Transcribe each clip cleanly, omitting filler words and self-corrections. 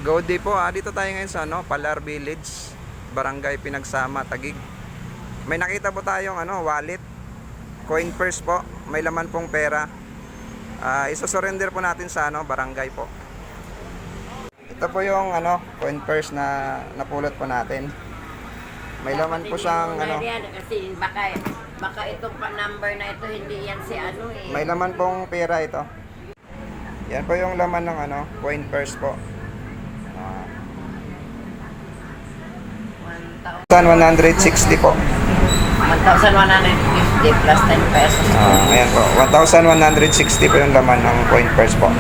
Good day po. Dito tayo ngayon sa Palar Village, Barangay Pinagsama, Taguig. May nakita po tayong wallet, coin purse po. May laman pong pera. Iso-surrender po natin sa barangay po. Ito po yung coin purse na napulot po natin. May laman po siyang kasi baka itong number na ito hindi yan si eh. May laman pong pera ito. Yan po yung laman ng coin purse po. 1,160 po. 1,150 plus 10 pesos. Ayan po. 1,160 po yung laman ng coin purse po.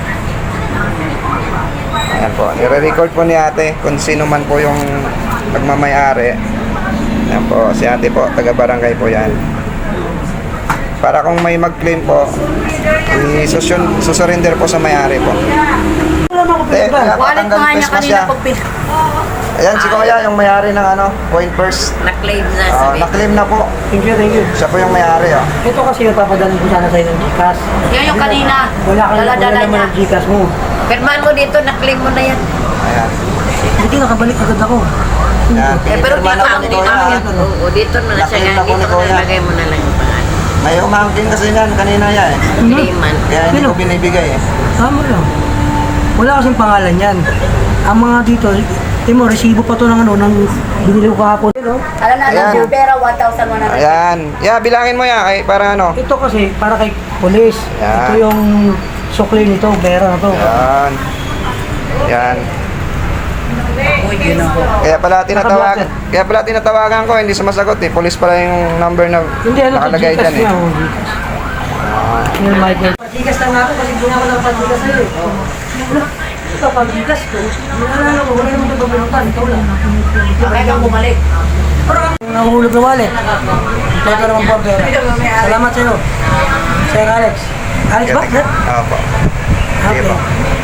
Ayan po. Nire-record po ni ate kung sino man po yung nagmamayari. Ayan po. Si ate po, taga-barangay po yan. Para kung may mag-claim po, susurrender po sa may-ari po. Wallet nga niya kanina pag Ayan si Kuya, yung may-ari ng coin purse. na-claim na sabi. Na-claim na po. Thank you, thank you. Siya po yung may-ari. Ito kasi yung papadala ko sana sa'yo ng Gcash. Yan yung kanina. Wala kang Dala-dala naman niya. ng Gcash mo. Pirmahan mo dito, na-claim mo na yan. Ayan. Hindi nakabalik agad ako. Ayan. Pero dito Pinirmahan ang ni dito Kuya. yan. Oo, dito na siya. Na-claim na po Dito ni Kuya. nalagay mo na lang yung pangalan. May umangkin kasi yan kanina yan eh. Claiman. Kaya hindi ko binibigay eh. Tama lang. Wala kasing pangalan yan. Ang mga dito, mo, resibo pa to ng ng binili ko kahapon. Alam na, Ayan. yung pera, 1,100. Ayan. bilangin mo yan. Ay, para Ito kasi, para kay polis. Yan. Ito yung sukli nito, pera na to. Yan. Yan. Kaya pala tinatawagan ko, hindi sumasagot eh. Police pala yung number na Hindi, nakalagay dyan Gcash eh. niya. Here, Michael. Pag-Gcash lang ako kasi hindi ako ng pag-Gcash sa'yo eh. Ito, pag-Gcash ko. Wala naman ito babinutan. Ikaw lang. Kaya kang bumalik. Nahulog na wallet. Ito naman po, pera. Salamat sa'yo. Sir Alex. Alex ba? Opo. Sige po. Okay.